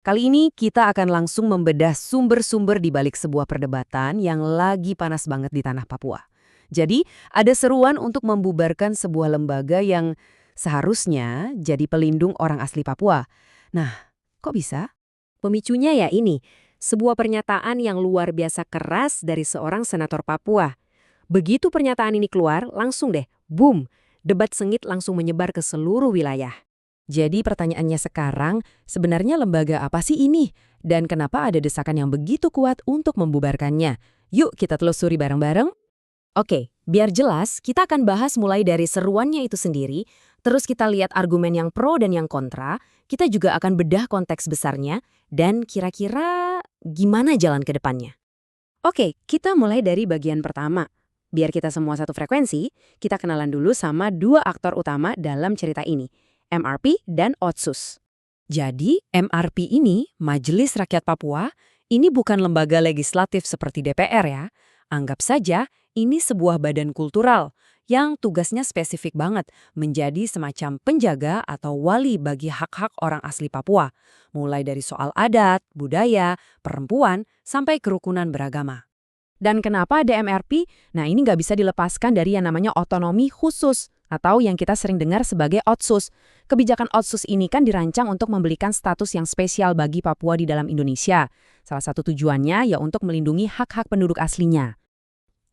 Kali ini kita akan langsung membedah sumber-sumber di balik sebuah perdebatan yang lagi panas banget di tanah Papua. Jadi, ada seruan untuk membubarkan sebuah lembaga yang seharusnya jadi pelindung orang asli Papua. Nah, kok bisa? Pemicunya ya ini, sebuah pernyataan yang luar biasa keras dari seorang senator Papua. Begitu pernyataan ini keluar, langsung deh, boom, debat sengit langsung menyebar ke seluruh wilayah. Jadi pertanyaannya sekarang, sebenarnya lembaga apa sih ini? Dan kenapa ada desakan yang begitu kuat untuk membubarkannya? Yuk kita telusuri bareng-bareng. Oke, biar jelas, kita akan bahas mulai dari seruannya itu sendiri, terus kita lihat argumen yang pro dan yang kontra, kita juga akan bedah konteks besarnya, dan kira-kira gimana jalan ke depannya. Oke, kita mulai dari bagian pertama. Biar kita semua satu frekuensi, kita kenalan dulu sama dua aktor utama dalam cerita ini, MRP dan Otsus. Jadi, MRP ini, Majelis Rakyat Papua, ini bukan lembaga legislatif seperti DPR ya. Anggap saja ini sebuah badan kultural yang tugasnya spesifik banget menjadi semacam penjaga atau wali bagi hak-hak orang asli Papua, mulai dari soal adat, budaya, perempuan, sampai kerukunan beragama. Dan kenapa ada MRP? Nah, ini nggak bisa dilepaskan dari yang namanya otonomi khusus, atau yang kita sering dengar sebagai Otsus. Kebijakan Otsus ini kan dirancang untuk memberikan status yang spesial bagi Papua di dalam Indonesia. Salah satu tujuannya ya untuk melindungi hak-hak penduduk aslinya.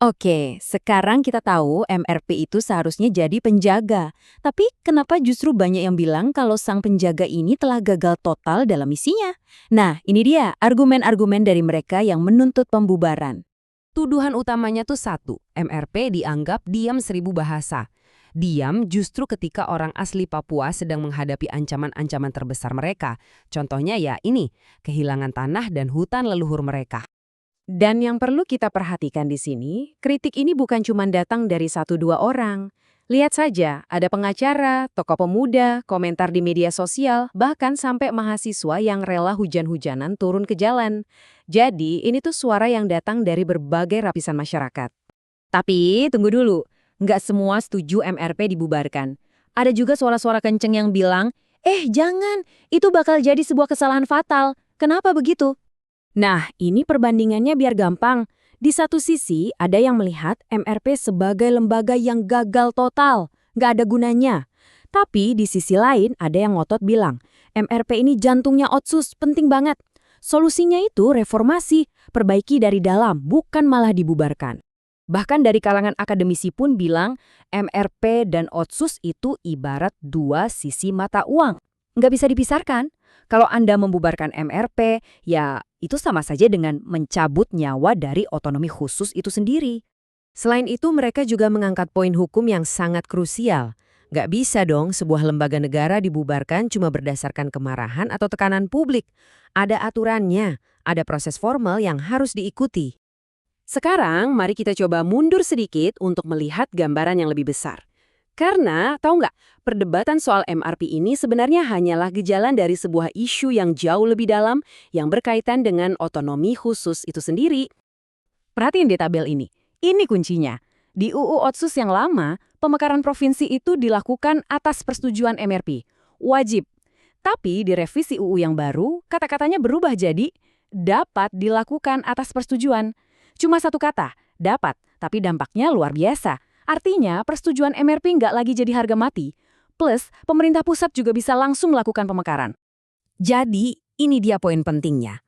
Oke, sekarang kita tahu MRP itu seharusnya jadi penjaga. Tapi kenapa justru banyak yang bilang kalau sang penjaga ini telah gagal total dalam misinya? Nah, ini dia argumen-argumen dari mereka yang menuntut pembubaran. Tuduhan utamanya tuh satu, MRP dianggap diam 1000 bahasa. Diam justru ketika orang asli Papua sedang menghadapi ancaman-ancaman terbesar mereka. Contohnya ya ini, kehilangan tanah dan hutan leluhur mereka. Dan yang perlu kita perhatikan di sini, kritik ini bukan cuma datang dari 1-2 orang. Lihat saja, ada pengacara, tokoh pemuda, komentar di media sosial, bahkan sampai mahasiswa yang rela hujan-hujanan turun ke jalan. Jadi, ini tuh suara yang datang dari berbagai lapisan masyarakat. Tapi, tunggu dulu. Nggak semua setuju MRP dibubarkan. Ada juga suara-suara kenceng yang bilang, jangan, itu bakal jadi sebuah kesalahan fatal. Kenapa begitu? Nah, ini perbandingannya biar gampang. Di satu sisi, ada yang melihat MRP sebagai lembaga yang gagal total, nggak ada gunanya. Tapi di sisi lain, ada yang ngotot bilang, MRP ini jantungnya Otsus, penting banget. Solusinya itu reformasi, perbaiki dari dalam, bukan malah dibubarkan. Bahkan dari kalangan akademisi pun bilang, MRP dan Otsus itu ibarat dua sisi mata uang. Nggak bisa dipisahkan. Kalau Anda membubarkan MRP, ya itu sama saja dengan mencabut nyawa dari otonomi khusus itu sendiri. Selain itu, mereka juga mengangkat poin hukum yang sangat krusial. Nggak bisa dong sebuah lembaga negara dibubarkan cuma berdasarkan kemarahan atau tekanan publik. Ada aturannya, ada proses formal yang harus diikuti. Sekarang, mari kita coba mundur sedikit untuk melihat gambaran yang lebih besar. Karena, tahu nggak, perdebatan soal MRP ini sebenarnya hanyalah gejala dari sebuah isu yang jauh lebih dalam yang berkaitan dengan otonomi khusus itu sendiri. Perhatiin di tabel ini. Ini kuncinya. Di UU Otsus yang lama, pemekaran provinsi itu dilakukan atas persetujuan MRP. Wajib. Tapi di revisi UU yang baru, kata-katanya berubah jadi dapat dilakukan atas persetujuan. Cuma satu kata, dapat, tapi dampaknya luar biasa. Artinya, persetujuan MRP nggak lagi jadi harga mati. Plus, pemerintah pusat juga bisa langsung melakukan pemekaran. Jadi, ini dia poin pentingnya.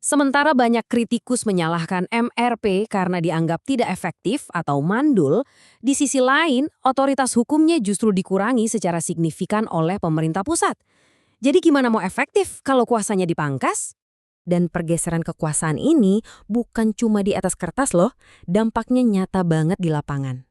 Sementara banyak kritikus menyalahkan MRP karena dianggap tidak efektif atau mandul, di sisi lain, otoritas hukumnya justru dikurangi secara signifikan oleh pemerintah pusat. Jadi gimana mau efektif kalau kuasanya dipangkas? Dan pergeseran kekuasaan ini bukan cuma di atas kertas loh, dampaknya nyata banget di lapangan.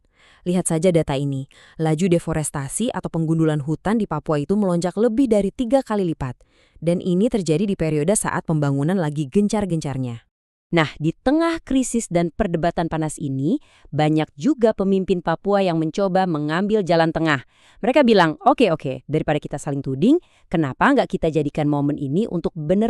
Lihat saja data ini, laju deforestasi atau penggundulan hutan di Papua itu melonjak lebih dari 3 kali lipat. Dan ini terjadi di periode saat pembangunan lagi gencar-gencarnya. Nah, di tengah krisis dan perdebatan panas ini, banyak juga pemimpin Papua yang mencoba mengambil jalan tengah. Mereka bilang, oke, daripada kita saling tuding, kenapa nggak kita jadikan momen ini untuk benar